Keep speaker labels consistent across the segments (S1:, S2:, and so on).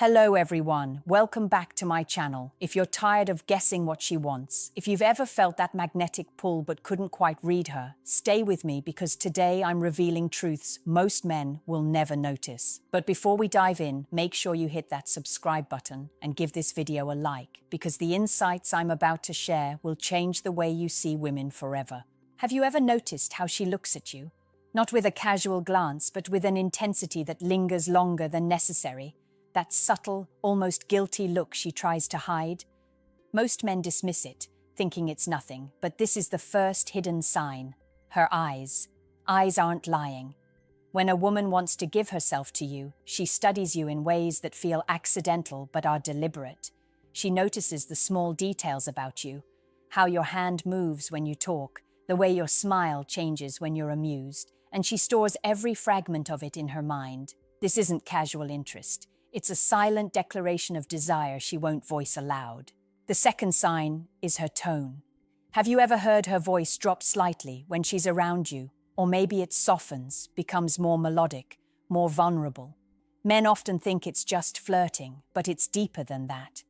S1: Hello everyone, welcome back to my channel. If you're tired of guessing what she wants, if you've ever felt that magnetic pull but couldn't quite read her, stay with me because today I'm revealing truths most men will never notice. But before we dive in, make sure you hit that subscribe button and give this video a like, because the insights I'm about to share will change the way you see women forever. Have you ever noticed how she looks at you? Not with a casual glance, but with an intensity that lingers longer than necessary. That subtle, almost guilty look she tries to hide. Most men dismiss it, thinking it's nothing, but this is the first hidden sign. Her eyes. Eyes aren't lying. When a woman wants to give herself to you, she studies you in ways that feel accidental but are deliberate. She notices the small details about you, how your hand moves when you talk, the way your smile changes when you're amused, and she stores every fragment of it in her mind. This isn't casual interest. It's a silent declaration of desire she won't voice aloud. The second sign is her tone. Have you ever heard her voice drop slightly when she's around you? Or maybe it softens, becomes more melodic, more vulnerable. Men often think it's just flirting, but it's deeper than that.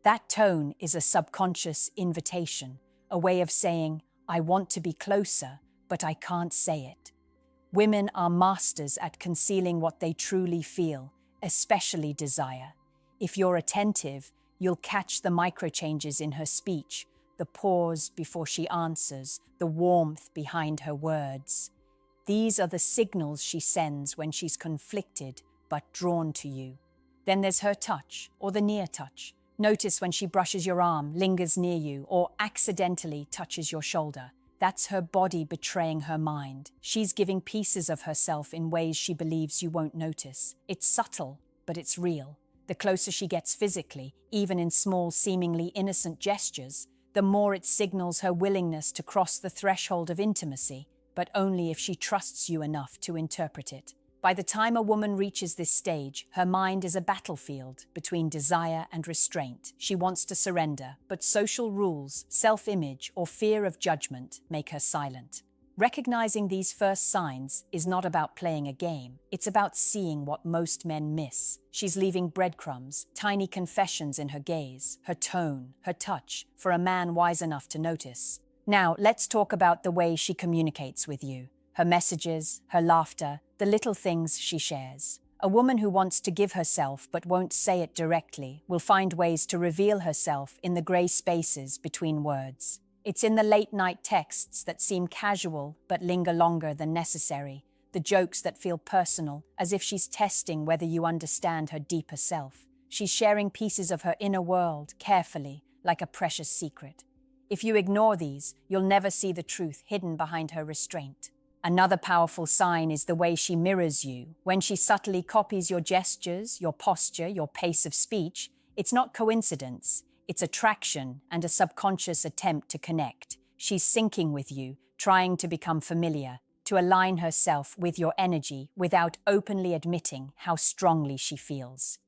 S1: That tone is a subconscious invitation, a way of saying, I want to be closer, but I can't say it. Women are masters at concealing what they truly feel, especially desire. If you're attentive, you'll catch the micro-changes in her speech, the pause before she answers, the warmth behind her words. These are the signals she sends when she's conflicted but drawn to you. Then there's her touch, or the near touch. Notice when she brushes your arm, lingers near you, or accidentally touches your shoulder. That's her body betraying her mind. She's giving pieces of herself in ways she believes you won't notice. It's subtle, but it's real. The closer she gets physically, even in small, seemingly innocent gestures, the more it signals her willingness to cross the threshold of intimacy, but only if she trusts you enough to interpret it. By the time a woman reaches this stage, her mind is a battlefield between desire and restraint. She wants to surrender, but social rules, self-image, or fear of judgment make her silent. Recognizing these first signs is not about playing a game. It's about seeing what most men miss. She's leaving breadcrumbs, tiny confessions in her gaze, her tone, her touch, for a man wise enough to notice. Now, let's talk about the way she communicates with you. Her messages, her laughter, the little things she shares. A woman who wants to give herself but won't say it directly will find ways to reveal herself in the gray spaces between words. It's in the late-night texts that seem casual but linger longer than necessary, the jokes that feel personal, as if she's testing whether you understand her deeper self. She's sharing pieces of her inner world carefully, like a precious secret. If you ignore these, you'll never see the truth hidden behind her restraint. Another powerful sign is the way she mirrors you. When she subtly copies your gestures, your posture, your pace of speech, it's not coincidence. It's attraction and a subconscious attempt to connect. She's syncing with you, trying to become familiar, to align herself with your energy without openly admitting how strongly she feels.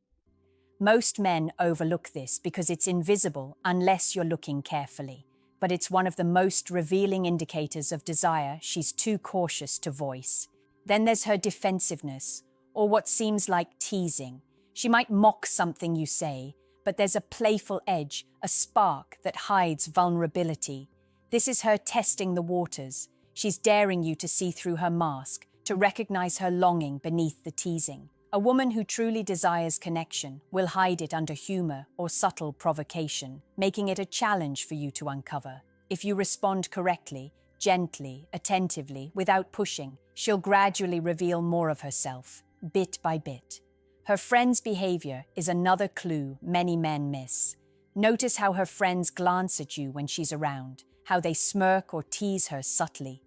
S1: Most men overlook this because it's invisible unless you're looking carefully. But it's one of the most revealing indicators of desire she's too cautious to voice. Then there's her defensiveness, or what seems like teasing. She might mock something you say, but there's a playful edge, a spark that hides vulnerability. This is her testing the waters. She's daring you to see through her mask, to recognize her longing beneath the teasing. A woman who truly desires connection will hide it under humor or subtle provocation, making it a challenge for you to uncover. If you respond correctly, gently, attentively, without pushing, she'll gradually reveal more of herself, bit by bit. Her friend's behavior is another clue many men miss. Notice how her friends glance at you when she's around, how they smirk or tease her subtly.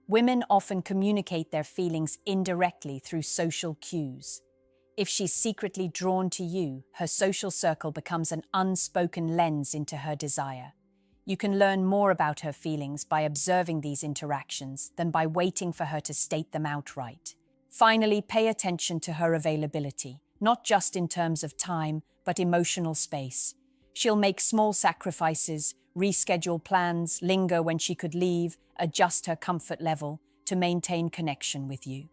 S1: Women often communicate their feelings indirectly through social cues. If she's secretly drawn to you, her social circle becomes an unspoken lens into her desire. You can learn more about her feelings by observing these interactions than by waiting for her to state them outright. Finally, pay attention to her availability, not just in terms of time, but emotional space. She'll make small sacrifices, reschedule plans, linger when she could leave, adjust her comfort level to maintain connection with you.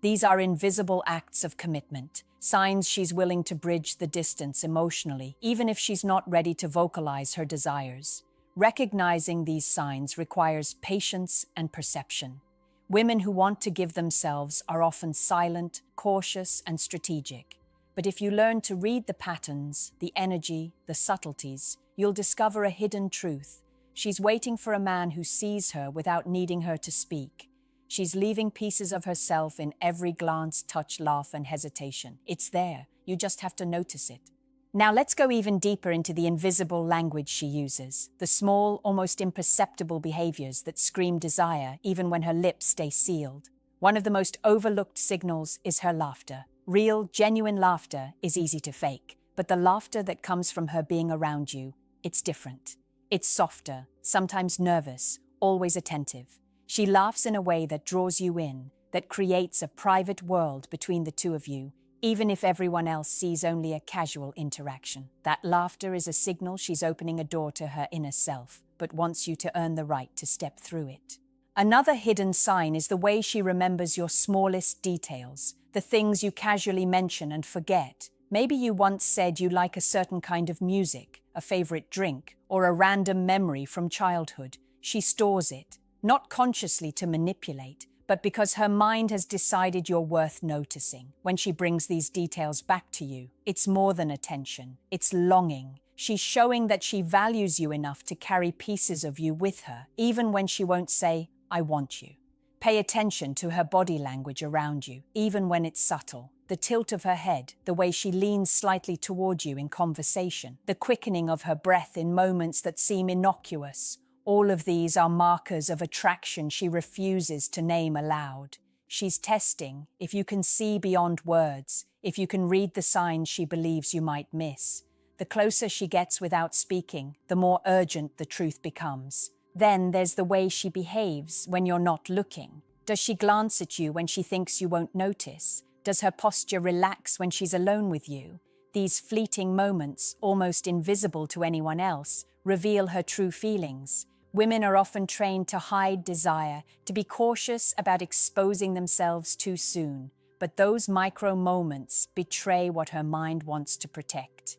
S1: These are invisible acts of commitment, signs she's willing to bridge the distance emotionally, even if she's not ready to vocalize her desires. Recognizing these signs requires patience and perception. Women who want to give themselves are often silent, cautious, and strategic. But if you learn to read the patterns, the energy, the subtleties, you'll discover a hidden truth. She's waiting for a man who sees her without needing her to speak. She's leaving pieces of herself in every glance, touch, laugh, and hesitation. It's there. You just have to notice it. Now let's go even deeper into the invisible language she uses, the small, almost imperceptible behaviors that scream desire even when her lips stay sealed. One of the most overlooked signals is her laughter. Real, genuine laughter is easy to fake, but the laughter that comes from her being around you, it's different. It's softer, sometimes nervous, always attentive. She laughs in a way that draws you in, that creates a private world between the two of you, even if everyone else sees only a casual interaction. That laughter is a signal she's opening a door to her inner self, but wants you to earn the right to step through it. Another hidden sign is the way she remembers your smallest details, the things you casually mention and forget. Maybe you once said you like a certain kind of music, a favorite drink, or a random memory from childhood. She stores it, not consciously to manipulate, but because her mind has decided you're worth noticing. When she brings these details back to you, it's more than attention, it's longing. She's showing that she values you enough to carry pieces of you with her, even when she won't say, "I want you." Pay attention to her body language around you, even when it's subtle. The tilt of her head, the way she leans slightly toward you in conversation, the quickening of her breath in moments that seem innocuous. All of these are markers of attraction she refuses to name aloud. She's testing if you can see beyond words, if you can read the signs she believes you might miss. The closer she gets without speaking, the more urgent the truth becomes. Then there's the way she behaves when you're not looking. Does she glance at you when she thinks you won't notice? Does her posture relax when she's alone with you? These fleeting moments, almost invisible to anyone else, reveal her true feelings. Women are often trained to hide desire, to be cautious about exposing themselves too soon. But those micro moments betray what her mind wants to protect.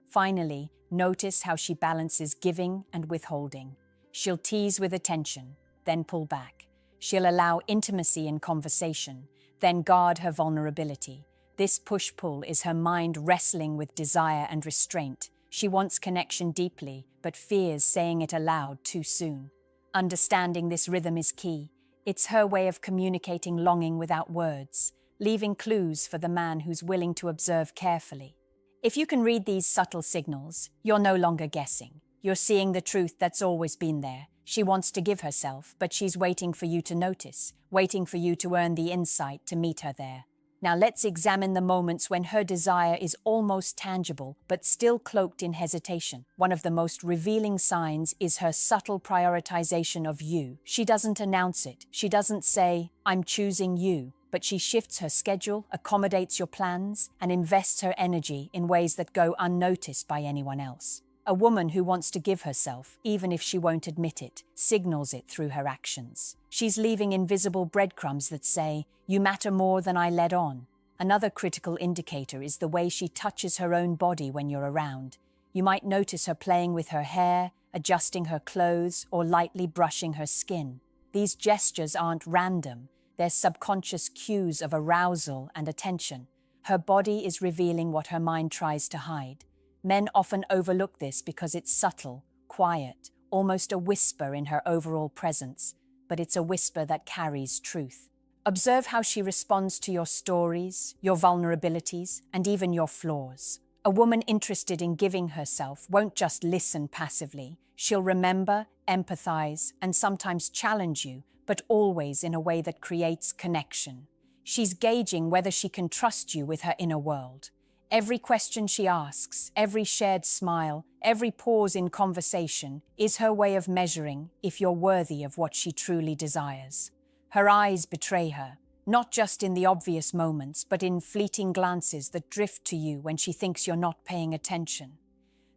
S1: Finally, notice how she balances giving and withholding. She'll tease with attention, then pull back. She'll allow intimacy in conversation, then guard her vulnerability. This push-pull is her mind wrestling with desire and restraint. She wants connection deeply, but fears saying it aloud too soon. Understanding this rhythm is key. It's her way of communicating longing without words, leaving clues for the man who's willing to observe carefully. If you can read these subtle signals, you're no longer guessing. You're seeing the truth that's always been there. She wants to give herself, but she's waiting for you to notice, waiting for you to earn the insight to meet her there. Now let's examine the moments when her desire is almost tangible, but still cloaked in hesitation. One of the most revealing signs is her subtle prioritization of you. She doesn't announce it. She doesn't say, "I'm choosing you," but she shifts her schedule, accommodates your plans, and invests her energy in ways that go unnoticed by anyone else. A woman who wants to give herself, even if she won't admit it, signals it through her actions. She's leaving invisible breadcrumbs that say, "You matter more than I let on." Another critical indicator is the way she touches her own body when you're around. You might notice her playing with her hair, adjusting her clothes, or lightly brushing her skin. These gestures aren't random. They're subconscious cues of arousal and attention. Her body is revealing what her mind tries to hide. Men often overlook this because it's subtle, quiet, almost a whisper in her overall presence, but it's a whisper that carries truth. Observe how she responds to your stories, your vulnerabilities, and even your flaws. A woman interested in giving herself won't just listen passively. She'll remember, empathize, and sometimes challenge you, but always in a way that creates connection. She's gauging whether she can trust you with her inner world. Every question she asks, every shared smile, every pause in conversation is her way of measuring if you're worthy of what she truly desires. Her eyes betray her, not just in the obvious moments, but in fleeting glances that drift to you when she thinks you're not paying attention.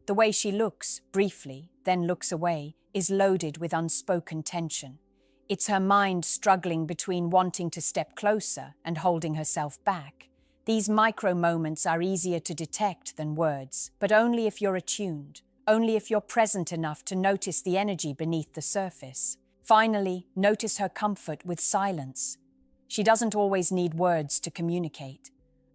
S1: The way she looks, briefly, then looks away, is loaded with unspoken tension. It's her mind struggling between wanting to step closer and holding herself back. These micro moments are easier to detect than words, but only if you're attuned, only if you're present enough to notice the energy beneath the surface. Finally, notice her comfort with silence. She doesn't always need words to communicate.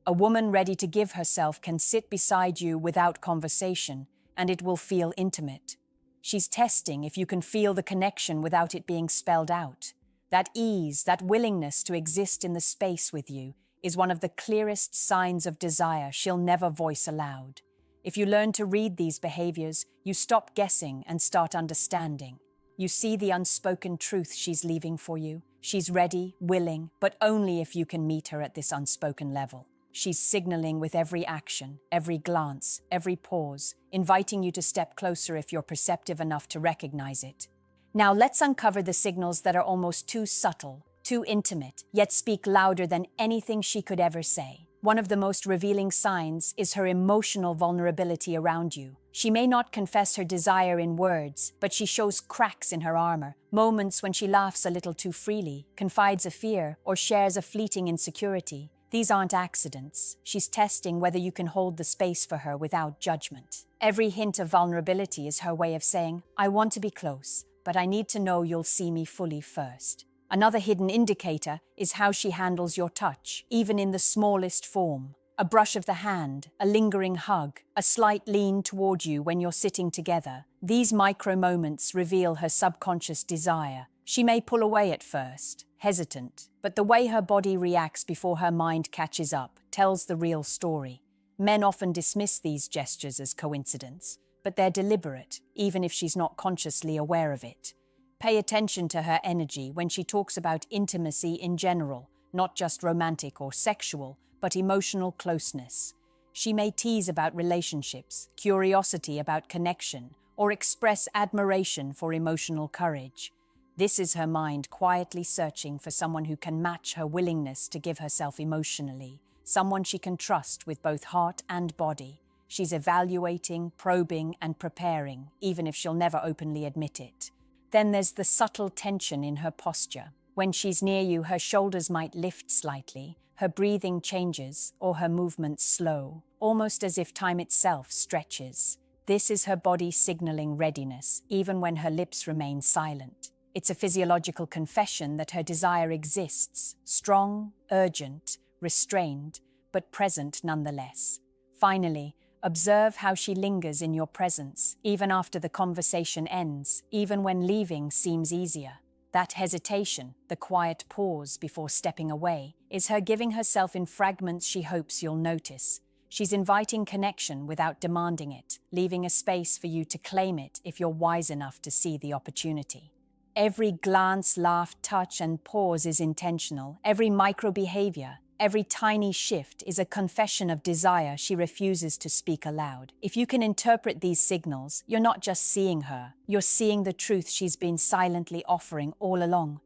S1: A woman ready to give herself can sit beside you without conversation, and it will feel intimate. She's testing if you can feel the connection without it being spelled out. That ease, that willingness to exist in the space with you, is one of the clearest signs of desire she'll never voice aloud. If you learn to read these behaviors, you stop guessing and start understanding. You see the unspoken truth she's leaving for you. She's ready, willing, but only if you can meet her at this unspoken level. She's signaling with every action, every glance, every pause, inviting you to step closer if you're perceptive enough to recognize it. Now let's uncover the signals that are almost too subtle, too intimate, yet speak louder than anything she could ever say. One of the most revealing signs is her emotional vulnerability around you. She may not confess her desire in words, but she shows cracks in her armor, moments when she laughs a little too freely, confides a fear, or shares a fleeting insecurity. These aren't accidents. She's testing whether you can hold the space for her without judgment. Every hint of vulnerability is her way of saying, I want to be close, but I need to know you'll see me fully first. Another hidden indicator is how she handles your touch, even in the smallest form. A brush of the hand, a lingering hug, a slight lean toward you when you're sitting together. These micro moments reveal her subconscious desire. She may pull away at first, hesitant, but the way her body reacts before her mind catches up tells the real story. Men often dismiss these gestures as coincidence, but they're deliberate, even if she's not consciously aware of it. Pay attention to her energy when she talks about intimacy in general, not just romantic or sexual, but emotional closeness. She may tease about relationships, curiosity about connection, or express admiration for emotional courage. This is her mind quietly searching for someone who can match her willingness to give herself emotionally, someone she can trust with both heart and body. She's evaluating, probing, and preparing, even if she'll never openly admit it. Then there's the subtle tension in her posture. When she's near you, her shoulders might lift slightly, her breathing changes, or her movements slow, almost as if time itself stretches. This is her body signaling readiness, even when her lips remain silent. It's a physiological confession that her desire exists, strong, urgent, restrained, but present nonetheless. Finally, observe how she lingers in your presence, even after the conversation ends, even when leaving seems easier. That hesitation, the quiet pause before stepping away, is her giving herself in fragments she hopes you'll notice. She's inviting connection without demanding it, leaving a space for you to claim it if you're wise enough to see the opportunity. Every glance, laugh, touch, and pause is intentional. Every micro-behavior, every tiny shift is a confession of desire she refuses to speak aloud. If you can interpret these signals, you're not just seeing her, you're seeing the truth she's been silently offering all along.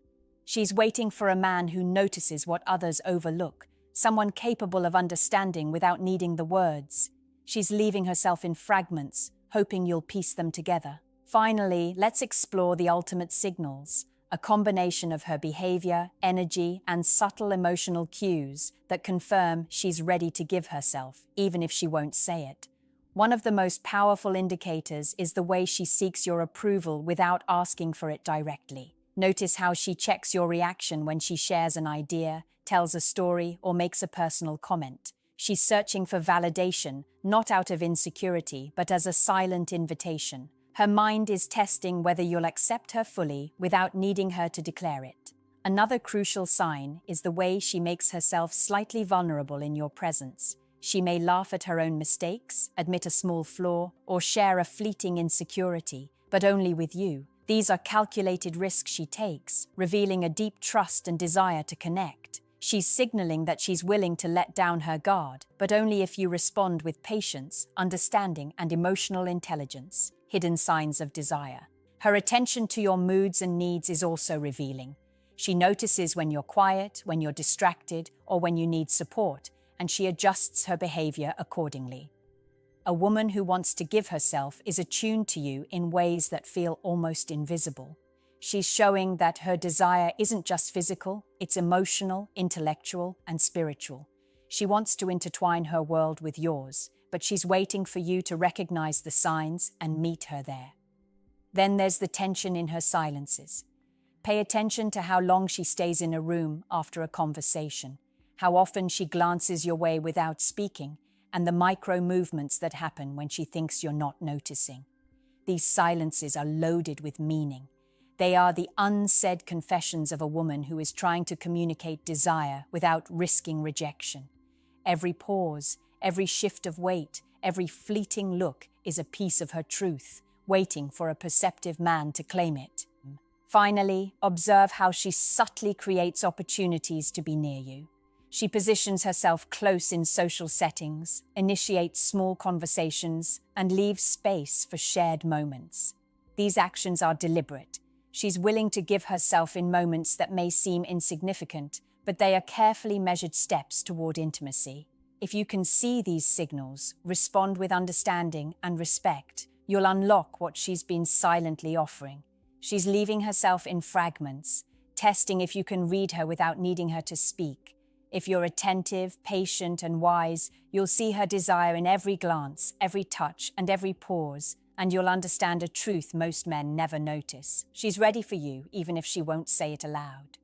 S1: She's waiting for a man who notices what others overlook, someone capable of understanding without needing the words. She's leaving herself in fragments, hoping you'll piece them together. Finally, let's explore the ultimate signals, a combination of her behavior, energy, and subtle emotional cues that confirm she's ready to give herself, even if she won't say it. One of the most powerful indicators is the way she seeks your approval without asking for it directly. Notice how she checks your reaction when she shares an idea, tells a story, or makes a personal comment. She's searching for validation, not out of insecurity, but as a silent invitation. Her mind is testing whether you'll accept her fully without needing her to declare it. Another crucial sign is the way she makes herself slightly vulnerable in your presence. She may laugh at her own mistakes, admit a small flaw, or share a fleeting insecurity, but only with you. These are calculated risks she takes, revealing a deep trust and desire to connect. She's signaling that she's willing to let down her guard, but only if you respond with patience, understanding, and emotional intelligence. Hidden signs of desire. Her attention to your moods and needs is also revealing. She notices when you're quiet, when you're distracted, or when you need support, and she adjusts her behavior accordingly. A woman who wants to give herself is attuned to you in ways that feel almost invisible. She's showing that her desire isn't just physical, it's emotional, intellectual, and spiritual. She wants to intertwine her world with yours, but she's waiting for you to recognize the signs and meet her there. Then there's the tension in her silences. Pay attention to how long she stays in a room after a conversation, how often she glances your way without speaking, and the micro movements that happen when she thinks you're not noticing. These silences are loaded with meaning. They are the unsaid confessions of a woman who is trying to communicate desire without risking rejection. Every pause, every shift of weight, every fleeting look is a piece of her truth, waiting for a perceptive man to claim it. Finally, observe how she subtly creates opportunities to be near you. She positions herself close in social settings, initiates small conversations, and leaves space for shared moments. These actions are deliberate. She's willing to give herself in moments that may seem insignificant, but they are carefully measured steps toward intimacy. If you can see these signals, respond with understanding and respect, you'll unlock what she's been silently offering. She's leaving herself in fragments, testing if you can read her without needing her to speak. If you're attentive, patient, and wise, you'll see her desire in every glance, every touch, and every pause, and you'll understand a truth most men never notice. She's ready for you, even if she won't say it aloud.